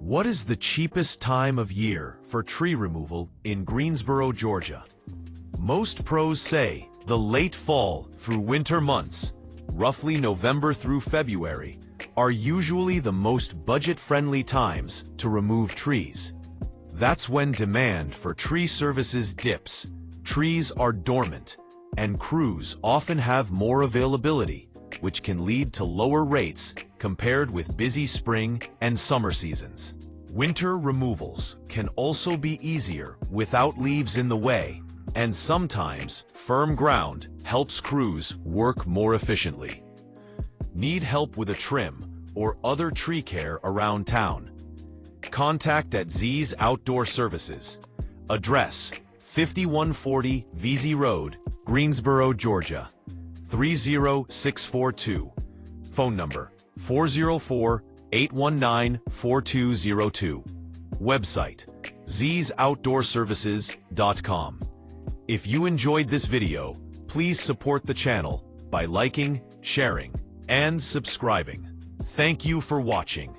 What is the cheapest time of year for tree removal in Greensboro, Georgia? Most pros say the late fall through winter months, roughly November through February, are usually the most budget-friendly times to remove trees. That's when demand for tree services dips, trees are dormant, and crews often have more availability, which can lead to lower rates compared with busy spring and summer seasons. Winter removals can also be easier without leaves in the way, and sometimes firm ground helps crews work more efficiently. Need help with a trim or other tree care around town? Contact at Veazey Outdoor Services. Address: 5140 Veazey Road, Greensboro, Georgia, 30642. Phone number: 404-819-4202. Website: veazeyoutdoorservices.com. If you enjoyed this video, please support the channel by liking, sharing, and subscribing. Thank you for watching.